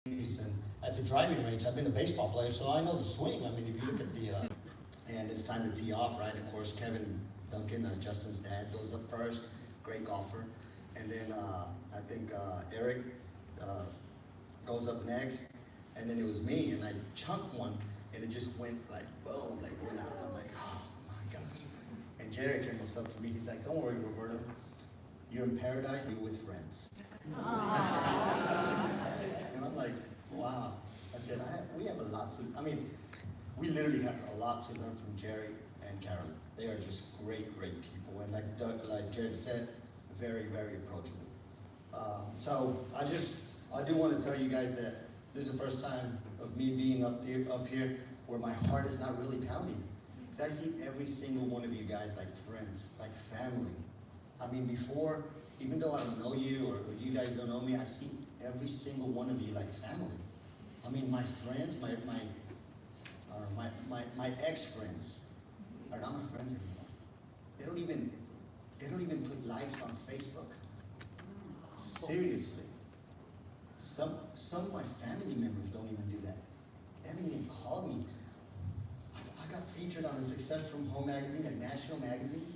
and at the driving range, I've been a baseball player, so I know the swing. I mean, if you look at the, and it's time to tee off, right? Of course, Kevin Duncan, Justin's dad, goes up first, great golfer. And then I think Eric goes up next, and then it was me, and I chunked one, and it just went like boom, like went out. I'm like, oh my gosh. And Jerry came up to me, he's like, don't worry, Roberto, you're in paradise, you're with friends. And I'm like, wow. I said, we have a lot to, I mean, we literally have a lot to learn from Jerry and Carolyn. They are just great, great people. And like Jared said, very, very approachable. So I do want to tell you guys that this is the first time of me being up here where my heart is not really pounding. Because I see every single one of you guys like friends, like family. I mean, before, even though I don't know you or you guys don't know me, I see every single one of you like family. I mean, my friends, my ex-friends are not my friends anymore. They don't even put likes on Facebook. Seriously. Some of my family members don't even do that. They haven't even called me. I got featured on the Success from Home magazine, a national magazine.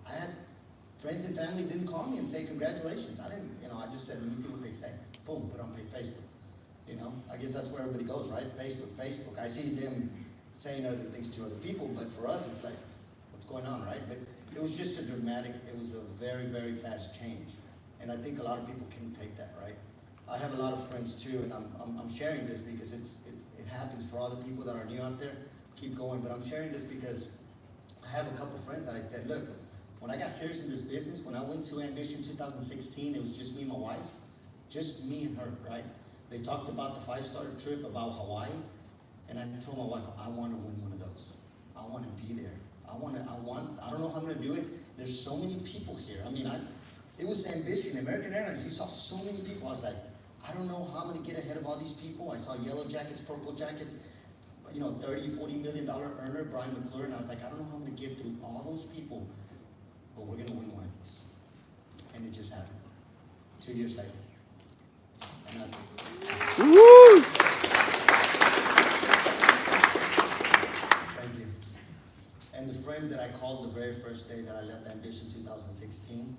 I had friends and family didn't call me and say congratulations. I didn't, I just said, let me see what they say. Boom, put on Facebook. I guess that's where everybody goes, right? Facebook. I see them saying other things to other people, but for us, it's like, what's going on, right? But it was just it was a very, very fast change. And I think a lot of people can take that, right? I have a lot of friends too, and I'm sharing this because it happens for all the people that are new out there. Keep going, but I'm sharing this because I have a couple friends that I said, look, when I got serious in this business, when I went to Ambition 2016, it was just me and my wife, just me and her, right? They talked about the 5-star trip, about Hawaii, and I told my wife, I want to win one of those. I want to be there. I don't know how I'm going to do it. There's so many people here. I mean, it was Ambition, American Airlines. You saw so many people. I was like, I don't know how I'm going to get ahead of all these people. I saw Yellow Jackets, Purple Jackets, $30, $40 million earner, Brian McClure, I was like, I don't know how I'm going to get through all those people, but we're going to win one of these. And it just happened. 2 years later. Woo! Thank you. And the friends that I called the very first day that I left Ambition 2016,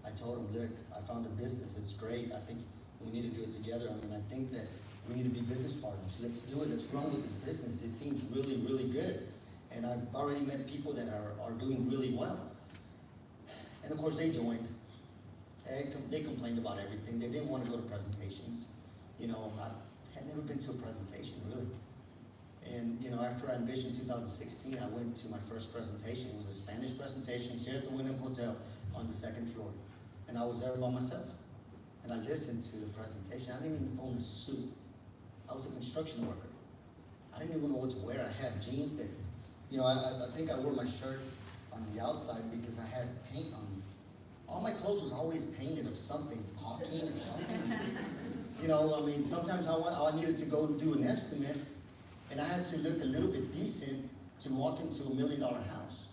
I told them, look, I found a business. It's great. I think we need to do it together. I mean, I think that we need to be business partners. Let's do it. Let's run with this business. It seems really, really good. And I've already met people that are doing really well. And of course, they joined. They complained about everything. They didn't want to go to presentations. I had never been to a presentation, really. And, after Ambition 2016, I went to my first presentation. It was a Spanish presentation here at the Wyndham Hotel on the 2nd floor. And I was there by myself. And I listened to the presentation. I didn't even own a suit. I was a construction worker. I didn't even know what to wear. I had jeans that, I think I wore my shirt on the outside because I had paint on me. All my clothes was always painted of something, caulking or something. Because, sometimes I needed to go do an estimate, and I had to look a little bit decent to walk into $1 million house.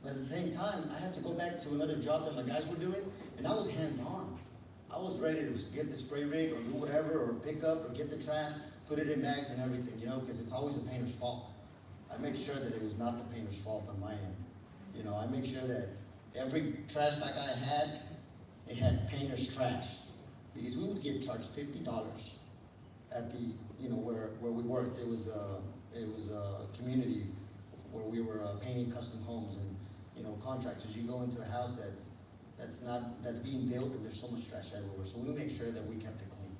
But at the same time, I had to go back to another job that my guys were doing, and I was hands-on. I was ready to get the spray rig or do whatever, or pick up or get the trash, put it in bags and everything, because it's always the painter's fault. I make sure that it was not the painter's fault on my end. I make sure that every trash bag I had, it had painter's trash. Because we would get charged $50 at the, where we worked. It was a community where we were painting custom homes and, contractors. You go into a house that's being built and there's so much trash everywhere. So we make sure that we kept it clean.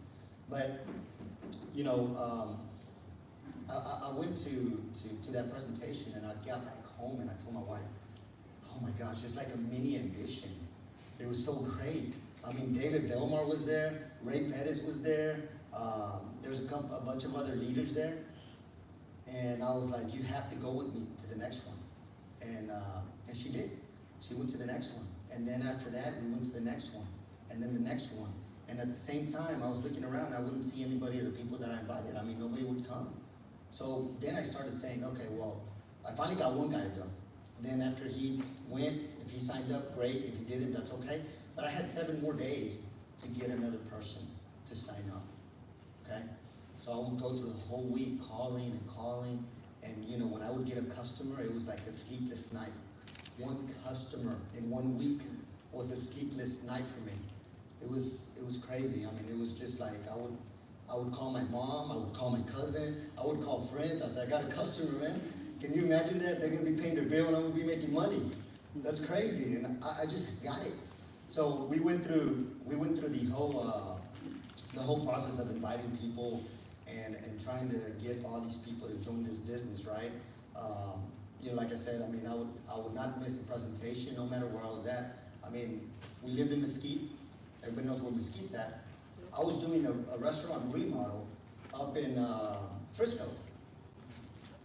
But, I went to that presentation and I got back home and I told my wife, oh my gosh, it's like a mini Ambition. It was so great. I mean, David Belmar was there, Ray Pettis was there, there's a bunch of other leaders there. And I was like, you have to go with me to the next one. And she did. She went to the next one. And then after that, we went to the next one. And then the next one. And at the same time, I was looking around, I wouldn't see anybody of the people that I invited. I mean, nobody would come. So then I started saying, okay, well, I finally got one guy to go. Then after he went, if he signed up, great. If he didn't, that's okay. But I had 7 more days to get another person to okay? So I would go through the whole week calling and calling, and when I would get a customer, it was like a sleepless night. One customer in 1 week was a sleepless night for me. It was crazy. I mean, it was just like I would call my mom, I would call my cousin, I would call friends. I said, I got a customer, man. Can you imagine that? They're gonna be paying their bill and I'm gonna be making money. That's crazy, and I just got it. So we went through the whole process of inviting people and trying to get all these people to join this business, right? Like I said, I mean, I would not miss a presentation no matter where I was at. I mean, we lived in Mesquite. Everybody knows where Mesquite's at. I was doing a restaurant remodel up in Frisco.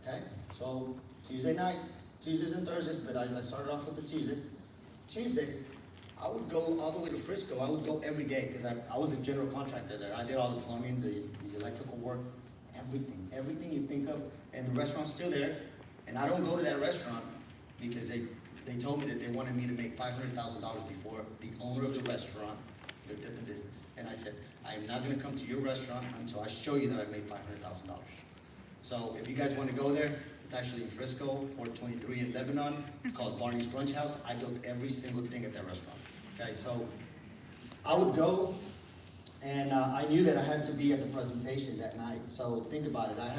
Okay, so Tuesdays and Thursdays, but I started off with the Tuesdays. Tuesdays, I would go all the way to Frisco. I would go every day because I was a general contractor there. I did all the plumbing, the electrical work, everything you think of. And the restaurant's still there. And I don't go to that restaurant because they told me that they wanted me to make $500,000 before the owner of the restaurant looked at the business. And I said, I am not going to come to your restaurant until I show you that I've made $500,000. So if you guys want to go there, it's actually in Frisco, 423 in Lebanon. It's called Barney's Brunch House. I built every single thing at that restaurant. Okay, so I would go, and I knew that I had to be at the presentation that night. So think about it. I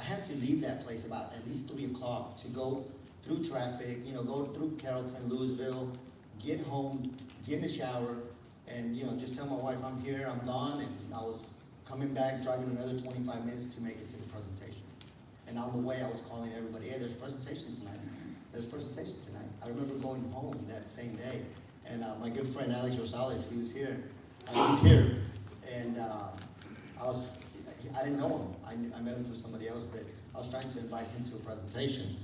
had to leave that place about at least 3 o'clock to go through traffic, go through Carrollton, Louisville, get home, get in the shower, and just tell my wife I'm here, I'm gone, and I was coming back, driving another 25 minutes to make it to the presentation. And on the way, I was calling everybody, hey, there's a presentation tonight. There's a presentation tonight. I remember going home that same day, and my good friend Alex Rosales, he was here. He's here, and I didn't know him. I met him through somebody else, but I was trying to invite him to a presentation.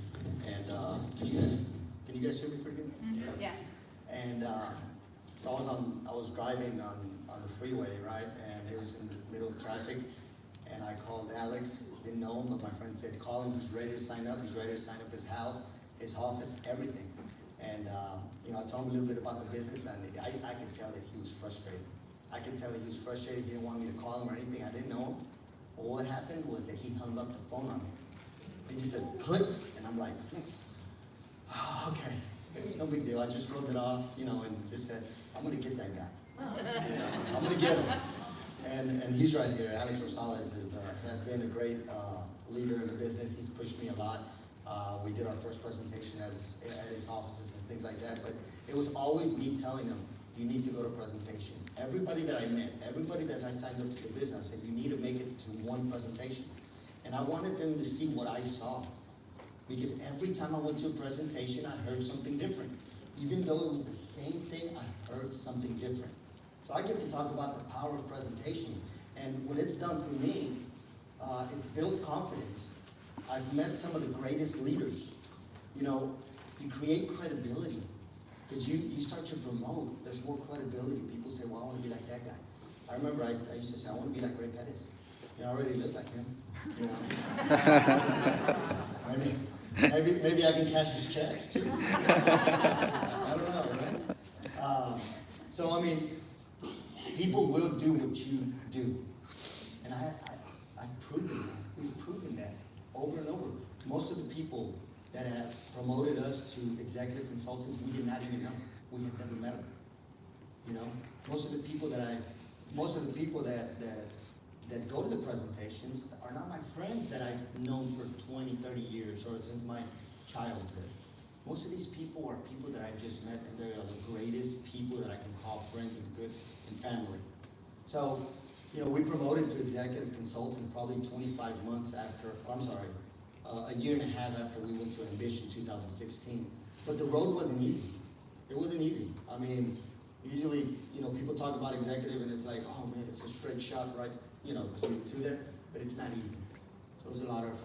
And can you guys hear me pretty good? Mm-hmm. Yeah. And so I was driving on the freeway, right? And it was in the middle of traffic. And I called Alex, didn't know him, but my friend said, call him, he's ready to sign up. He's ready to sign up his house, his office, everything. And I told him a little bit about the business, and I could tell that he was frustrated. I could tell that he was frustrated. He didn't want me to call him or anything. I didn't know him. But what happened was that he hung up the phone on me. He just said, click, and I'm like, oh, okay, it's no big deal. I just wrote it off, and just said, I'm gonna get that guy. I'm gonna get him. And he's right here. Alex Rosales has been a great leader in the business. He's pushed me a lot. We did our first presentation at his offices and things like that, but it was always me telling him, you need to go to presentation. Everybody that I met, everybody that I signed up to the business, I said, you need to make it to one presentation. And I wanted them to see what I saw. Because every time I went to a presentation, I heard something different. Even though it was the same thing, I heard something different. So I get to talk about the power of presentation. And what it's done for me, it's built confidence. I've met some of the greatest leaders. You create credibility. Because you start to promote, there's more credibility. People say, well, I want to be like that guy. I remember I used to say, I want to be like Ray Pettis. I already look like him. Maybe I can cash his checks too. I don't know, right? So I mean, people will do what you do, and I've proven that. We've proven that over and over. Most of the people that have promoted us to executive consultants, we did not even know. We had never met them. Most of the people that go to the presentations are not my friends that I've known for 20, 30 years or since my childhood. Most of these people are people that I just met, and they're the greatest people that I can call friends and family. So, we promoted to executive consultant probably 25 months after, a year and a half after we went to Ambition 2016. But the road wasn't easy. It wasn't easy. I mean, usually, people talk about executive and it's like, oh man, it's a straight shot, right? To there, but it's not easy. So there's a lot of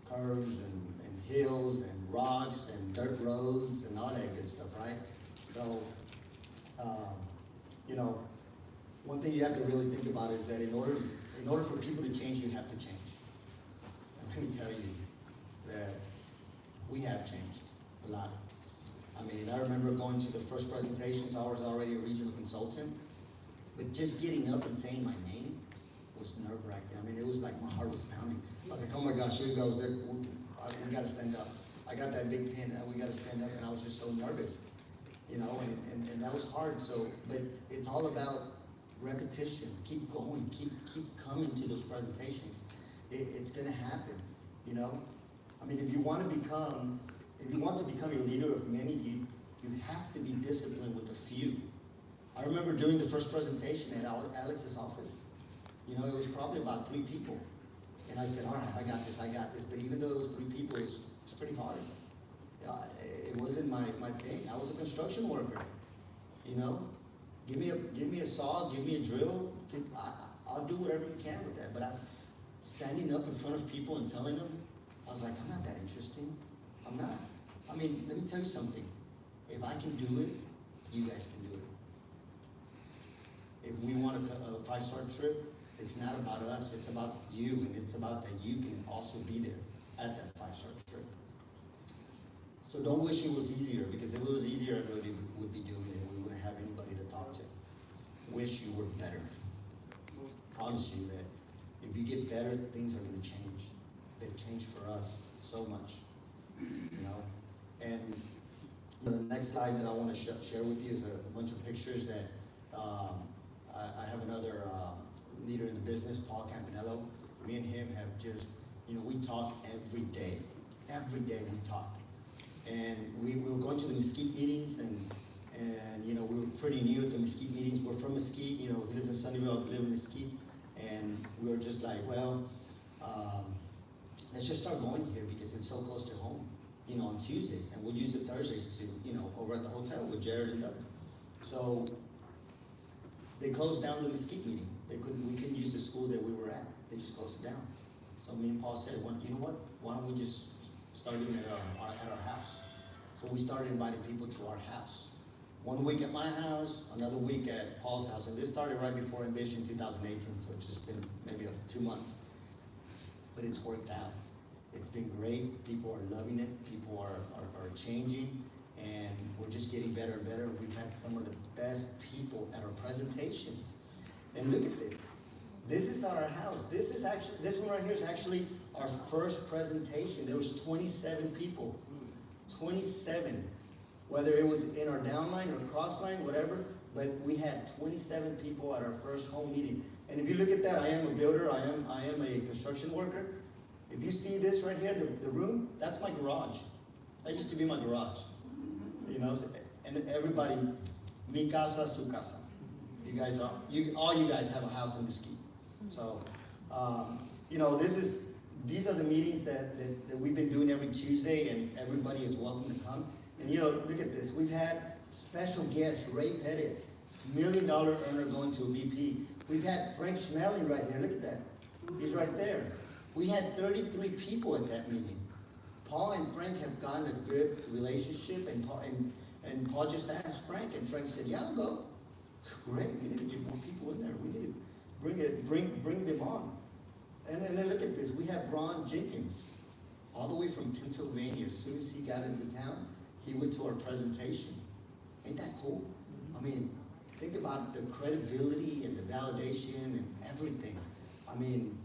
curves and hills and rocks and dirt roads and all that good stuff, right? So, one thing you have to really think about is that in order for people to change, you have to change. And let me tell you that we have changed a lot. I mean, I remember going to the first presentations. I was already a regional consultant. But just getting up and saying my name was nerve-wracking. I mean, it was like my heart was pounding. I was like, oh my gosh, here it goes. We gotta stand up. I got that big pin, we gotta stand up, and I was just so nervous, you know, and that was hard. So, but it's all about repetition. Keep going, keep coming to those presentations. It's gonna happen, you know. I mean, if you want to become a leader of many, you have to be disciplined with a few. I remember doing the first presentation at Alex's office. You know, it was probably about 3 people. And I said, all right, I got this. But even though it was 3 people, it's pretty hard. It wasn't my thing. I was a construction worker, you know. Give me a saw, give me a drill. I'll do whatever you can with that. But standing up in front of people and telling them, I was like, I'm not that interesting. I'm not. I mean, let me tell you something. If I can do it, you guys can do it. If we want a 5-star trip, it's not about us, it's about you, and it's about that you can also be there at that 5-star trip. So don't wish it was easier, because if it was easier, everybody would be doing it. We wouldn't have anybody to talk to. Wish you were better. Promise you that if you get better, things are going to change. They've changed for us so much, you know. And the next slide that I want to share with you is a bunch of pictures that I have another leader in the business, Paul Campanello. Me and him have just, you know, we talk every day. Every day we talk. And we were going to the Mesquite meetings, and you know, we were pretty new at the Mesquite meetings. We're from Mesquite, you know, he lives in Sunnyvale, we live in Mesquite. And we were just like, well, let's just start going here because it's so close to home, you know, on Tuesdays. And we'll use it Thursdays to, you know, over at the hotel with Jared and Doug. So they closed down the Mesquite meeting. We couldn't use the school that we were at. They just closed it down. So me and Paul said, well, you know what? Why don't we just start doing it at our house? So we started inviting people to our house. 1 week at my house, another week at Paul's house. And this started right before Ambition 2018, so it's just been maybe 2 months. But it's worked out. It's been great. People are loving it. People are changing. And we're just getting better and better. We've had some of the best people at our presentations. And look at this. This is at our house. This one right here is actually our first presentation. There was 27 people. 27. Whether it was in our downline or crossline, whatever, but we had 27 people at our first home meeting. And if you look at that, I am a builder, I am a construction worker. If you see this right here, the room, that's my garage. That used to be my garage. You know, and everybody, mi casa, su casa. You guys all you guys have a house in Mesquite. So, you know, these are the meetings that we've been doing every Tuesday, and everybody is welcome to come. And you know, look at this. We've had special guests, Ray Pettis, $1 million earner going to a VP. We've had Frank Schmeling right here. Look at that. He's right there. We had 33 people at that meeting. Paul and Frank have gotten a good relationship, and Paul just asked Frank, and Frank said, yeah, I'll go. Great, we need to get more people in there. We need to bring them on. And then look at this. We have Ron Jenkins, all the way from Pennsylvania. As soon as he got into town, he went to our presentation. Ain't that cool? I mean, think about the credibility and the validation and everything. I mean,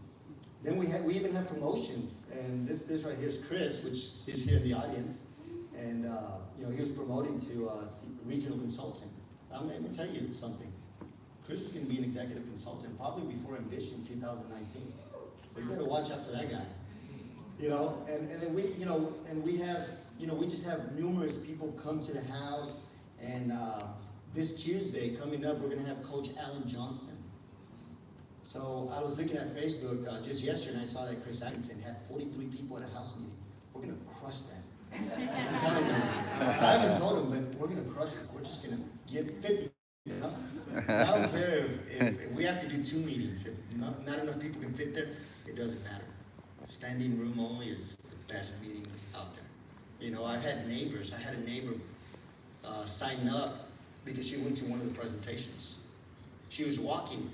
then we even have promotions. And this right here is Chris, which is here in the audience. And you know, he was promoting to regional consultant. I'm going to tell you something. Chris is going to be an executive consultant probably before Ambition 2019. So you better watch out for that guy. You know, and then we, you know, and we have, you know, we just have numerous people come to the house. And this Tuesday coming up, we're going to have Coach Alan Johnson. So I was looking at Facebook just yesterday, and I saw that Chris Atkinson had 43 people at a house meeting. We're going to crush that. I'm telling you. I haven't told him, but we're going to crush it. We're just going to get 50. You know? I don't care if we have to do 2 meetings. If not enough people can fit there, it doesn't matter. Standing room only is the best meeting out there. You know, I've had neighbors. I had a neighbor sign up because she went to one of the presentations. She was walking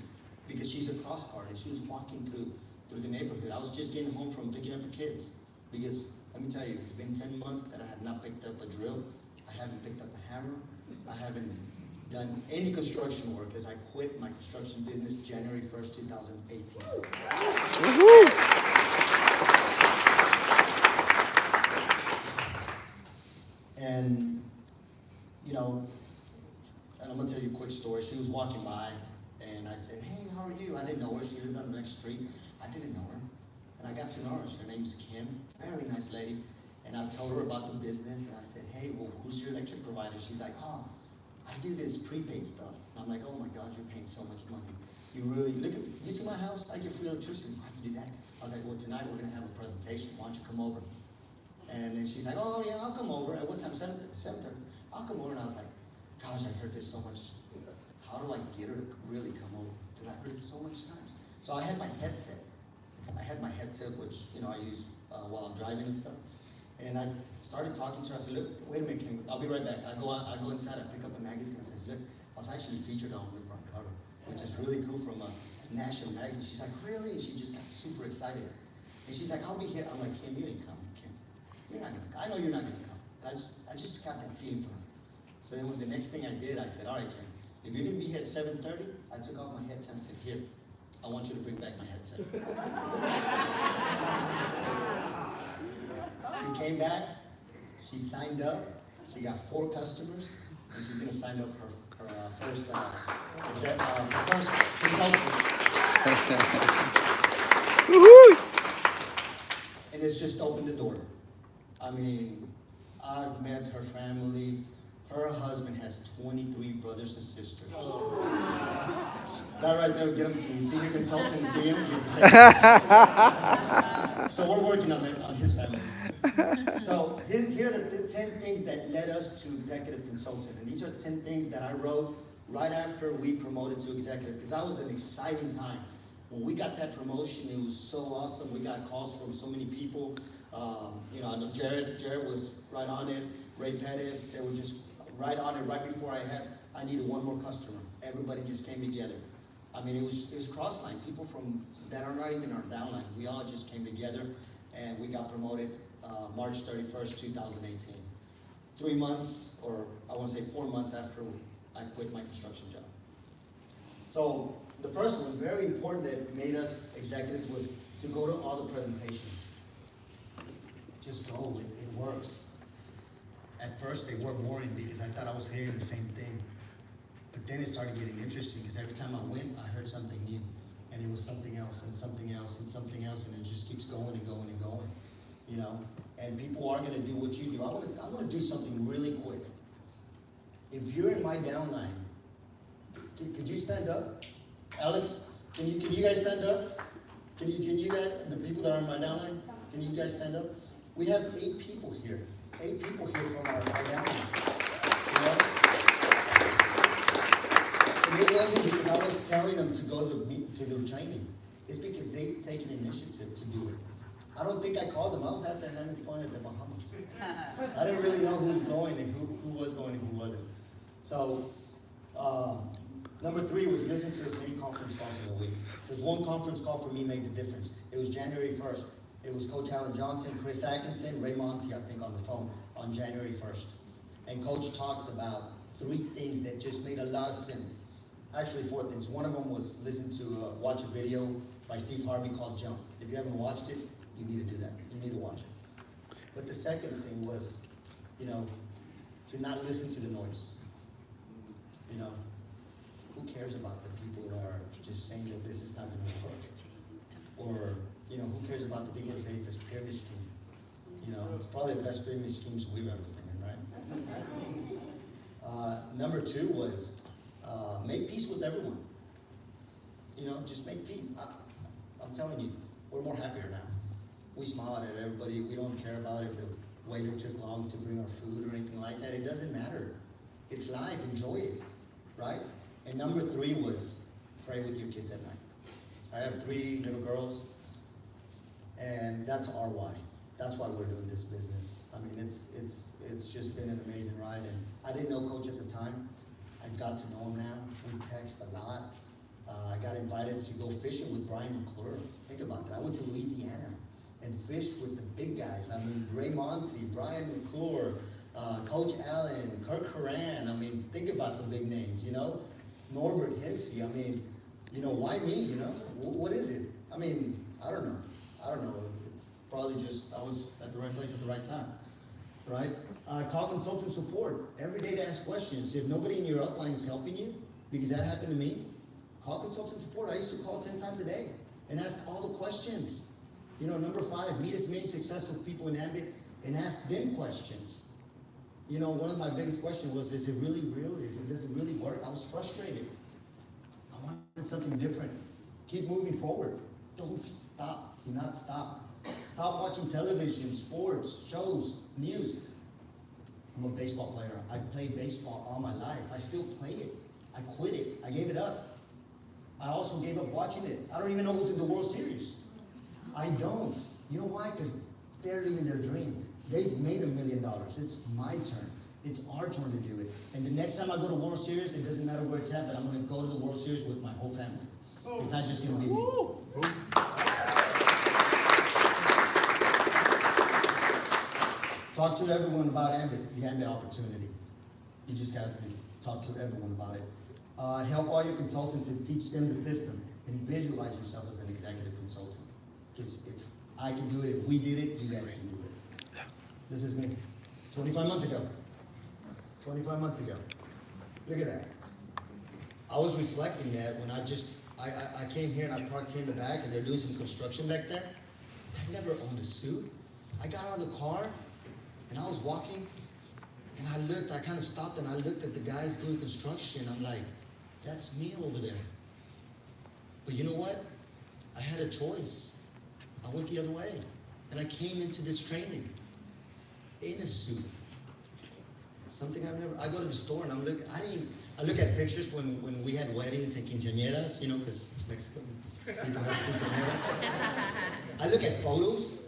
because she's a cross card, and she was walking through the neighborhood. I was just getting home from picking up the kids because, let me tell you, it's been 10 months that I have not picked up a drill. I haven't picked up a hammer. I haven't done any construction work is I quit my construction business January 1st, 2018. And, you know, and I'm gonna tell you a quick story. She was walking by, and I said, "Hey, how are you?" I didn't know her. She lived on the next street. I didn't know her. And I got to know her. Her name's Kim, very nice lady. And I told her about the business, and I said, "Hey, well, who's your electric provider?" She's like, "Oh, I do this prepaid stuff." And I'm like, "Oh my God, you're paying so much money. You really, look at, you see my house? I get free electricity. I can do that." I was like, "Well, tonight we're gonna have a presentation. Why don't you come over?" And then she's like, "Oh yeah, I'll come over." At what time? 7:30. I'll come over. And I was like, "Gosh, I've heard this so much. How do I get her to really come over? Because I heard it so much times." So I had my headset. Which, you know, I use while I'm driving and stuff. And I started talking to her. I said, "Look, wait a minute, Kim, I'll be right back." I go inside, I pick up a magazine. I says, "Look, I was actually featured on the front cover," which is really cool, from a national magazine. She's like, "Really?" And she just got super excited. And she's like, "I'll be here." I'm like, "Kim, you ain't coming, Kim. You're not gonna come. I know you're not gonna come." But I just got that feeling from her. So then the next thing I did, I said, "All right, Kim, if you're gonna be here at 7:30, I took off my headset and said, "Here, I want you to bring back my headset." She came back, she signed up, she got 4 customers, and she's gonna sign up her first consultant. And it's just opened the door. I mean, I've met her family. Her husband has 23 brothers and sisters. That right there, get him to senior consultant and free energy at the same time. So we're working on his family. So here are the 10 things that led us to executive consultant. And these are 10 things that I wrote right after we promoted to executive, because that was an exciting time. When we got that promotion, it was so awesome. We got calls from so many people. You know, I know Jared was right on it. Ray Pettis, they were just right on it. Right before I needed one more customer. Everybody just came together. I mean, it was cross-line. People from that are not even our downline. We all just came together, and we got promoted March 31st, 2018. 3 months, or I want to say 4 months after I quit my construction job. So the first one, very important, that made us executives, was to go to all the presentations. Just go, it works. At first they were boring because I thought I was hearing the same thing. But then it started getting interesting, because every time I went, I heard something new. And it was something else, and something else, and something else, and it just keeps going and going and going. You know? And people are gonna do what you do. I wanna do something really quick. If you're in my downline, could you stand up? Alex, can you guys stand up? Can you guys, the people that are in my downline, can you guys stand up? We have 8 people here. 8 people here from our downline. You know? And it wasn't because I was telling them to go to their training. It's because they've taken initiative to do it. I don't think I called them. I was out there having fun at the Bahamas. I didn't really know who was going and who was going and who wasn't. So, number 3 was listen to as many conference calls in a week. Because one conference call for me made the difference. It was January 1st. It was Coach Alan Johnson, Chris Atkinson, Ray Monty, I think, on the phone on January 1st. And Coach talked about 3 things that just made a lot of sense. Actually, 4 things. One of them was watch a video by Steve Harvey called Jump. If you haven't watched it, you need to do that. You need to watch it. But the second thing was, you know, to not listen to the noise. You know, who cares about the people that are just saying that this is not going to work? Or, you know, who cares about the people that say it's a pyramid scheme? You know, it's probably the best pyramid schemes we've ever been in, right? Number 2 was make peace with everyone. You know, just make peace. I'm telling you, we're more happier now. We smile at everybody. We don't care about if the waiter took long to bring our food or anything like that. It doesn't matter. It's life. Enjoy it, right? And number 3 was pray with your kids at night. I have 3 little girls, and that's our why. That's why we're doing this business. I mean, it's just been an amazing ride, and I didn't know Coach at the time. I got to know him now. We text a lot. I got invited to go fishing with Brian McClure. Think about that. I went to Louisiana and fished with the big guys. I mean, Ray Monty, Brian McClure, Coach Allen, Kirk Horan. I mean, think about the big names, you know? Norbert Hensey. I mean, you know, why me, you know? What is it? I mean, I don't know. It's probably just I was at the right place at the right time, right? Call consultant support. Every day to ask questions. If nobody in your upline is helping you, because that happened to me, call consultant support. I used to call 10 times a day and ask all the questions. You know, number 5, meet as many successful people in Ambit and ask them questions. You know, one of my biggest questions was, is it really real? Does it really work? I was frustrated. I wanted something different. Keep moving forward. Don't stop. Do not stop. Stop watching television, sports, shows, news. I'm a baseball player. I played baseball all my life. I still play it. I quit it. I gave it up. I also gave up watching it. I don't even know who's in the World Series. I don't. You know why? Because they're living their dream. They've made $1 million. It's my turn. It's our turn to do it. And the next time I go to World Series, it doesn't matter where it's at, but I'm going to go to the World Series with my whole family. It's not just going to be me. Talk to everyone about Ambit, the Ambit opportunity. You just got to talk to everyone about it. Help all your consultants and teach them the system and visualize yourself as an executive consultant. Because if I can do it, if we did it, you guys can do it. This is me, 25 months ago. 25 months ago. Look at that. I was reflecting that when I came here and I parked here in the back and they're doing some construction back there. I never owned a suit. I got out of the car and I was walking and I kind of stopped and I looked at the guys doing construction. I'm like, that's me over there. But you know what? I had a choice. I went the other way. And I came into this training in a suit. Something I go to the store and I look at pictures when we had weddings and quinceañeras, you know, because Mexican people have quinceañeras. I look at photos.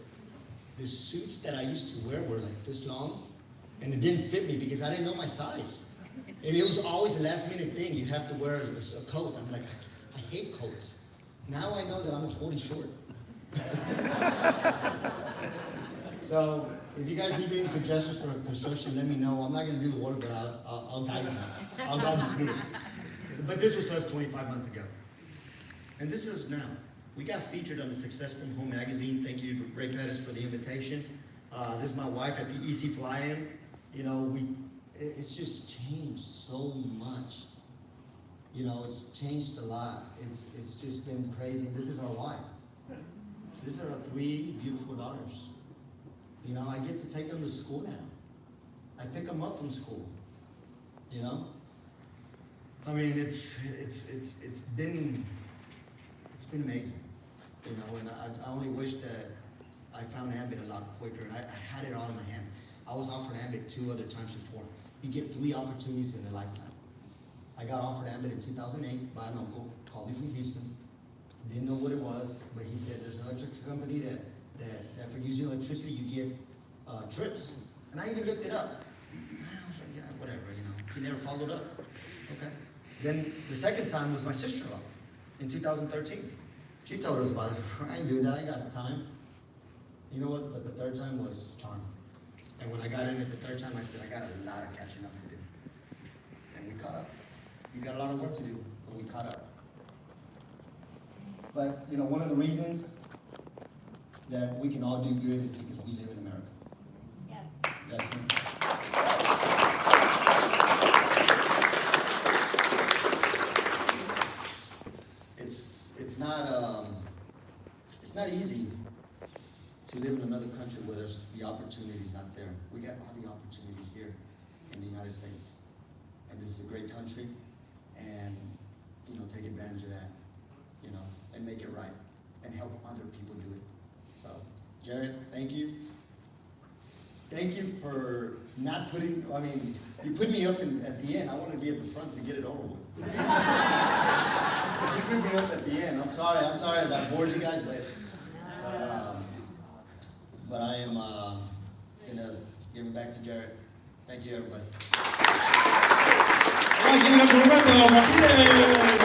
The suits that I used to wear were like this long, and it didn't fit me because I didn't know my size. And it was always a last minute thing. You have to wear a coat. I'm like, I hate coats. Now I know that I'm a 40 short. So if you guys need any suggestions for construction, let me know. I'm not going to do the work, but I'll guide you. I'll guide you through it. But this was us 25 months ago. And this is now. We got featured on the Successful Home magazine. Thank you, Ray Pettis, for the invitation. This is my wife at the Easy Fly-In. You know, it's just changed so much. You know, it's changed a lot. It's just been crazy. This is our wife. These are our 3 beautiful daughters. You know, I get to take them to school now. I pick them up from school. You know, I mean, it's been amazing. You know, and I only wish that I found Ambit a lot quicker. And I had it all in my hands. I was offered Ambit 2 other times before. You get 3 opportunities in a lifetime. I got offered Ambit in 2008 by an uncle, called me from Houston. Didn't know what it was, but he said there's an electric company that for using electricity you get trips. And I even looked it up. I was like, yeah, whatever, you know. He never followed up. Okay. Then the second time was my sister-in-law in 2013. She told us about it. I ain't doing that. I got time. You know what? But the third time was charm. And when I got in it the third time, I said, I got a lot of catching up to do. And we caught up. We got a lot of work to do, but we caught up. But, you know, one of the reasons that we can all do good is because we live in America. Yes. Is that true? It's not easy to live in another country where the opportunity's not there. We got all the opportunity here in the United States. And this is a great country, and, you know, take advantage of that, you know, and make it right, and help other people do it. So, Jared, thank you. Thank you for not putting, I mean, you put me up at the end. I wanted to be at the front to get it over with. You put me up at the end. I'm sorry if I bored you guys, but I am gonna give it back to Jared. Thank you, everybody. All right, give it up for Roberto Martínez.